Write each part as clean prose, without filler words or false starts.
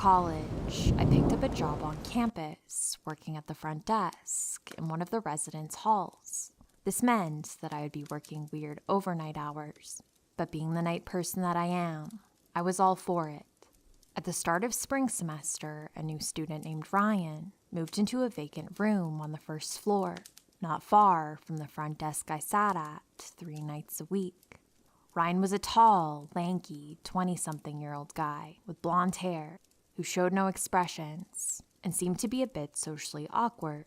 college, I picked up a job on campus, working at the front desk in one of the residence halls. This meant that I would be working weird overnight hours, but being the night person that I am, I was all for it. At the start of spring semester, a new student named Ryan moved into a vacant room on the first floor, not far from the front desk I sat at 3 nights a week. Ryan was a tall, lanky, 20-something-year-old guy with blonde hair who showed no expressions and seemed to be a bit socially awkward.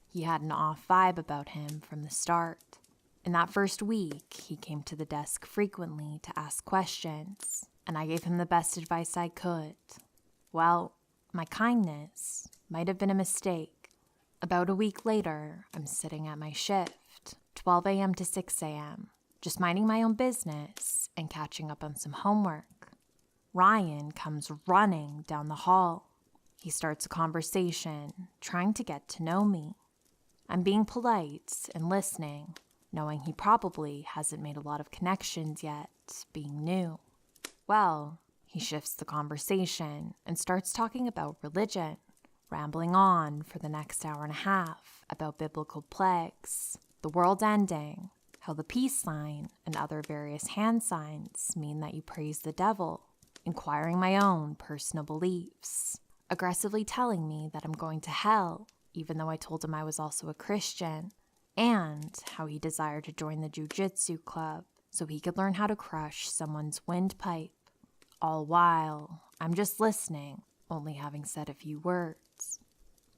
He had an off vibe about him from the start. In that first week, he came to the desk frequently to ask questions, and I gave him the best advice I could. Well, my kindness might have been a mistake. About a week later, I'm sitting at my shift, 12 a.m. to 6 a.m., just minding my own business and catching up on some homework. Ryan comes running down the hall. He starts a conversation, trying to get to know me. I'm being polite and listening, knowing he probably hasn't made a lot of connections yet, being new. Well, he shifts the conversation and starts talking about religion, rambling on for the next hour and a half about biblical plagues, the world ending, how the peace sign and other various hand signs mean that you praise the devil, inquiring my own personal beliefs, aggressively telling me that I'm going to hell, even though I told him I was also a Christian, and how he desired to join the jiu-jitsu club so he could learn how to crush someone's windpipe. All while, I'm just listening, only having said a few words.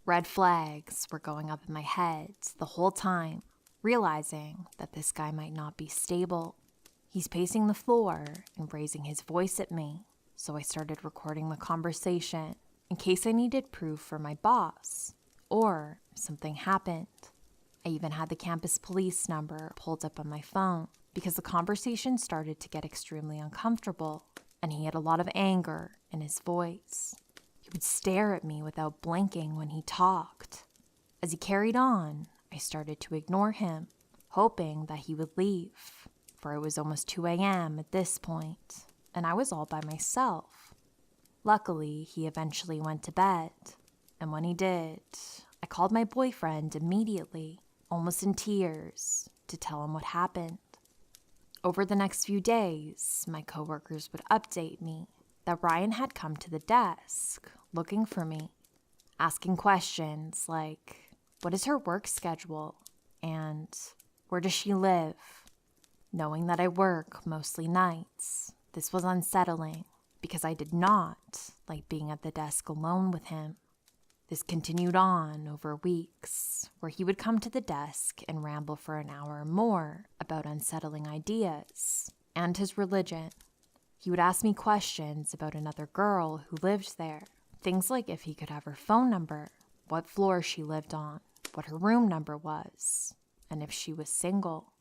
Red flags were going up in my head the whole time, realizing that this guy might not be stable. He's pacing the floor and raising his voice at me, so I started recording the conversation in case I needed proof for my boss, or if something happened. I even had the campus police number pulled up on my phone because the conversation started to get extremely uncomfortable, and he had a lot of anger in his voice. He would stare at me without blinking when he talked. As he carried on, I started to ignore him, hoping that he would leave, for it was almost 2 a.m. at this point, and I was all by myself. Luckily, he eventually went to bed, and when he did, I called my boyfriend immediately, almost in tears, to tell him what happened. Over the next few days, my coworkers would update me that Ryan had come to the desk looking for me, asking questions like, what is her work schedule? And where does she live? Knowing that I work mostly nights, this was unsettling because I did not like being at the desk alone with him. This continued on over weeks, where he would come to the desk and ramble for an hour or more about unsettling ideas and his religion. He would ask me questions about another girl who lived there, things like if he could have her phone number, what floor she lived on, what her room number was, and if she was single.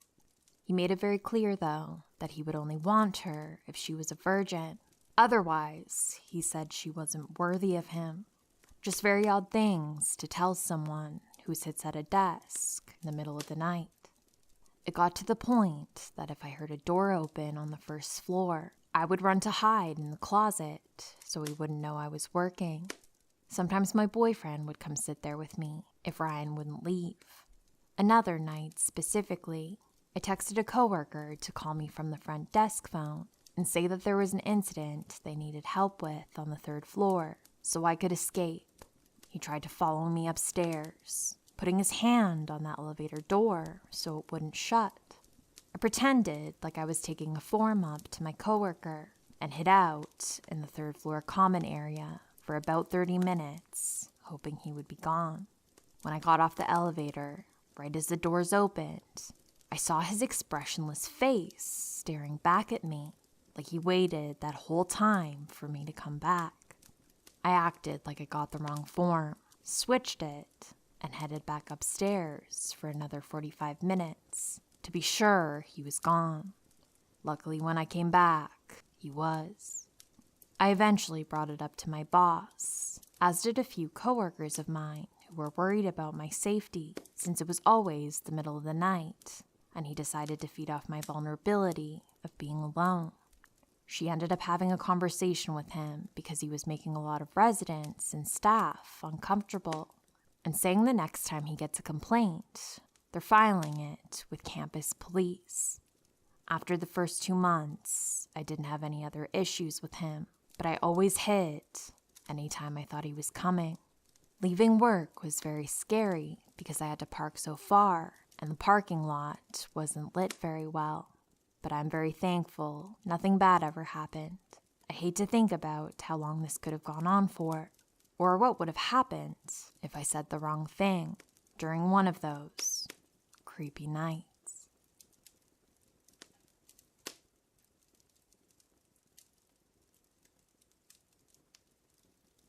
He made it very clear, though, that he would only want her if she was a virgin. Otherwise, he said she wasn't worthy of him. Just very odd things to tell someone who sits at a desk in the middle of the night. It got to the point that if I heard a door open on the first floor, I would run to hide in the closet so he wouldn't know I was working. Sometimes my boyfriend would come sit there with me if Ryan wouldn't leave. Another night, specifically, I texted a coworker to call me from the front desk phone and say that there was an incident they needed help with on the 3rd floor so I could escape. He tried to follow me upstairs, putting his hand on the elevator door so it wouldn't shut. I pretended like I was taking a form up to my coworker and hid out in the 3rd floor common area for about 30 minutes, hoping he would be gone. When I got off the elevator, right as the doors opened, I saw his expressionless face staring back at me like he waited that whole time for me to come back. I acted like I got the wrong form, switched it, and headed back upstairs for another 45 minutes to be sure he was gone. Luckily, when I came back, he was. I eventually brought it up to my boss, as did a few coworkers of mine who were worried about my safety since it was always the middle of the night, and he decided to feed off my vulnerability of being alone. She ended up having a conversation with him because he was making a lot of residents and staff uncomfortable, and saying the next time he gets a complaint, they're filing it with campus police. After the first 2 months, I didn't have any other issues with him, but I always hid anytime I thought he was coming. Leaving work was very scary because I had to park so far, and the parking lot wasn't lit very well. But I'm very thankful nothing bad ever happened. I hate to think about how long this could have gone on for, or what would have happened if I said the wrong thing during one of those creepy nights.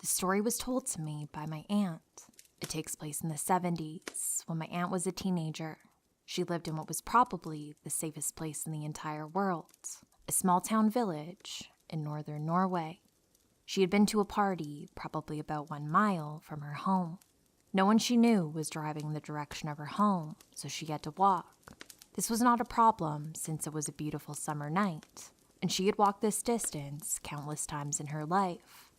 The story was told to me by my aunt. It takes place in the 70s, when my aunt was a teenager. She lived in what was probably the safest place in the entire world, a small town village in northern Norway. She had been to a party probably about 1 mile from her home. No one she knew was driving in the direction of her home, so she had to walk. This was not a problem since it was a beautiful summer night, and she had walked this distance countless times in her life.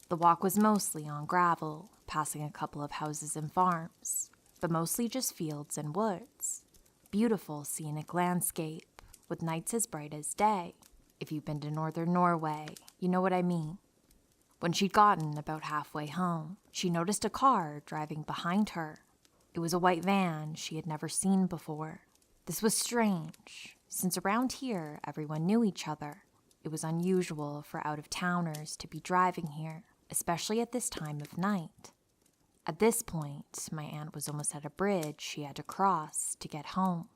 The walk was mostly on gravel, passing a couple of houses and farms, but mostly just fields and woods. Beautiful scenic landscape, with nights as bright as day. If you've been to northern Norway, you know what I mean. When she'd gotten about halfway home, she noticed a car driving behind her. It was a white van she had never seen before. This was strange, since around here everyone knew each other. It was unusual for out-of-towners to be driving here, especially at this time of night. At this point, my aunt was almost at a bridge she had to cross to get home.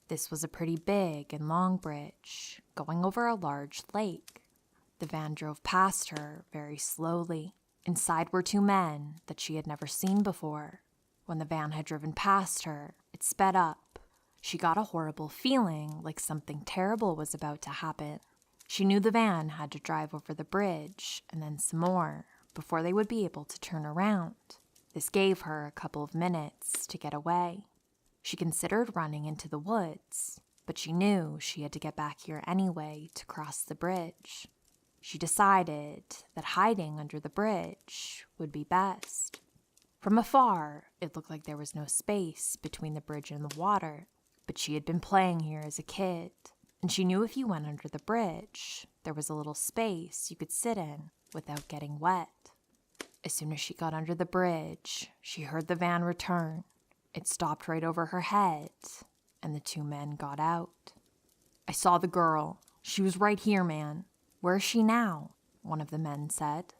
This was a pretty big and long bridge, going over a large lake. The van drove past her very slowly. Inside were 2 men that she had never seen before. When the van had driven past her, it sped up. She got a horrible feeling like something terrible was about to happen. She knew the van had to drive over the bridge and then some more before they would be able to turn around. This gave her a couple of minutes to get away. She considered running into the woods, but she knew she had to get back here anyway to cross the bridge. She decided that hiding under the bridge would be best. From afar, it looked like there was no space between the bridge and the water, but she had been playing here as a kid, and she knew if you went under the bridge, there was a little space you could sit in without getting wet. As soon as she got under the bridge, she heard the van return. It stopped right over her head, and the 2 men got out. "I saw the girl. She was right here, man. Where is she now?" one of the men said.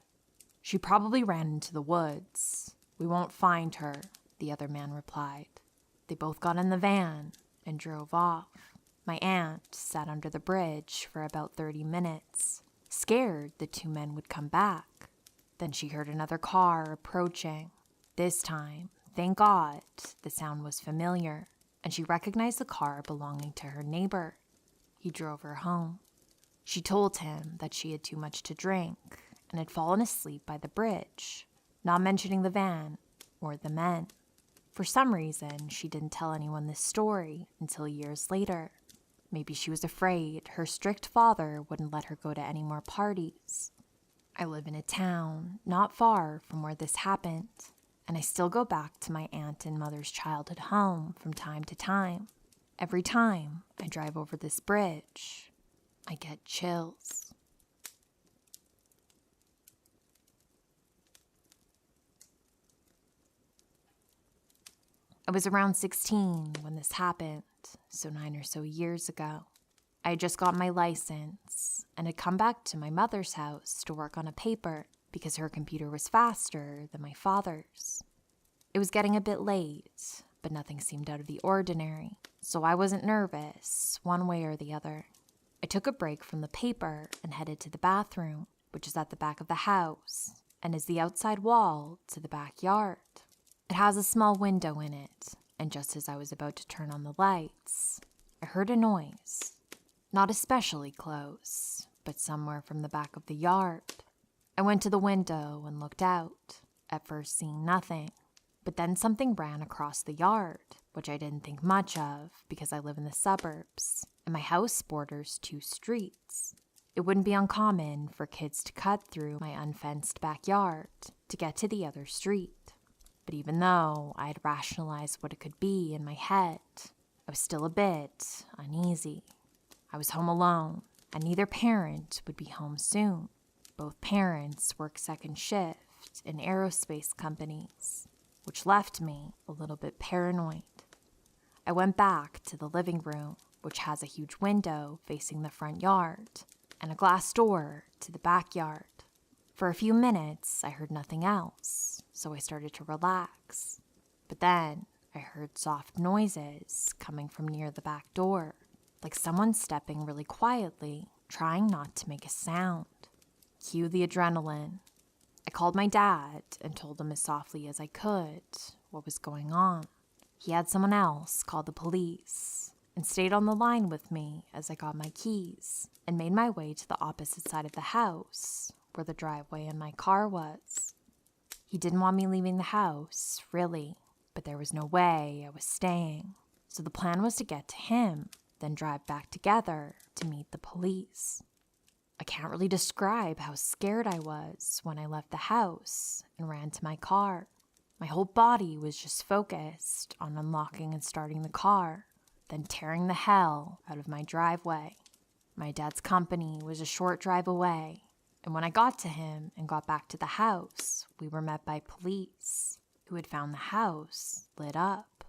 "She probably ran into the woods. We won't find her," the other man replied. They both got in the van and drove off. My aunt sat under the bridge for about 30 minutes, scared the 2 men would come back. Then she heard another car approaching. This time, thank God, the sound was familiar, and she recognized the car belonging to her neighbor. He drove her home. She told him that she had too much to drink and had fallen asleep by the bridge, not mentioning the van or the men. For some reason, she didn't tell anyone this story until years later. Maybe she was afraid her strict father wouldn't let her go to any more parties. I live in a town not far from where this happened, and I still go back to my aunt and mother's childhood home from time to time. Every time I drive over this bridge, I get chills. I was around 16 when this happened, so 9 or so years ago. I had just got my license and had come back to my mother's house to work on a paper because her computer was faster than my father's. It was getting a bit late, but nothing seemed out of the ordinary, so I wasn't nervous one way or the other. I took a break from the paper and headed to the bathroom, which is at the back of the house and is the outside wall to the backyard. It has a small window in it, and just as I was about to turn on the lights, I heard a noise. Not especially close, but somewhere from the back of the yard. I went to the window and looked out, at first seeing nothing, but then something ran across the yard, which I didn't think much of because I live in the suburbs, and my house borders 2 streets. It wouldn't be uncommon for kids to cut through my unfenced backyard to get to the other street. But even though I had rationalized what it could be in my head, I was still a bit uneasy. I was home alone, and neither parent would be home soon. Both parents work second shift in aerospace companies, which left me a little bit paranoid. I went back to the living room, which has a huge window facing the front yard and a glass door to the backyard. For a few minutes, I heard nothing else, so I started to relax. But then I heard soft noises coming from near the back door, like someone stepping really quietly, trying not to make a sound. Cue the adrenaline. I called my dad and told him as softly as I could what was going on. He had someone else call the police and stayed on the line with me as I got my keys and made my way to the opposite side of the house where the driveway and my car was. He didn't want me leaving the house, really, but there was no way I was staying. So the plan was to get to him, then drive back together to meet the police. I can't really describe how scared I was when I left the house and ran to my car. My whole body was just focused on unlocking and starting the car, then tearing the hell out of my driveway. My dad's company was a short drive away, and when I got to him and got back to the house, we were met by police who had found the house lit up.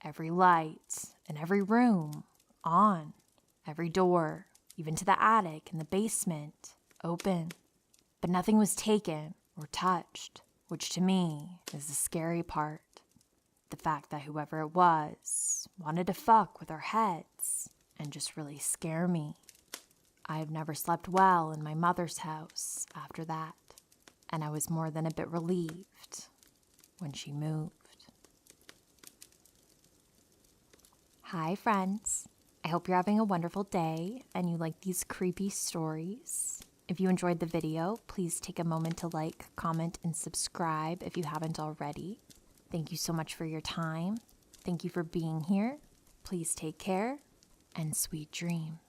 Every light in every room on, every door, even to the attic and the basement, open. But nothing was taken or touched, which to me is the scary part. The fact that whoever it was wanted to fuck with our heads and just really scare me. I have never slept well in my mother's house after that, and I was more than a bit relieved when she moved. Hi, friends. I hope you're having a wonderful day and you like these creepy stories. If you enjoyed the video, please take a moment to like, comment, and subscribe if you haven't already. Thank you so much for your time. Thank you for being here. Please take care and sweet dreams.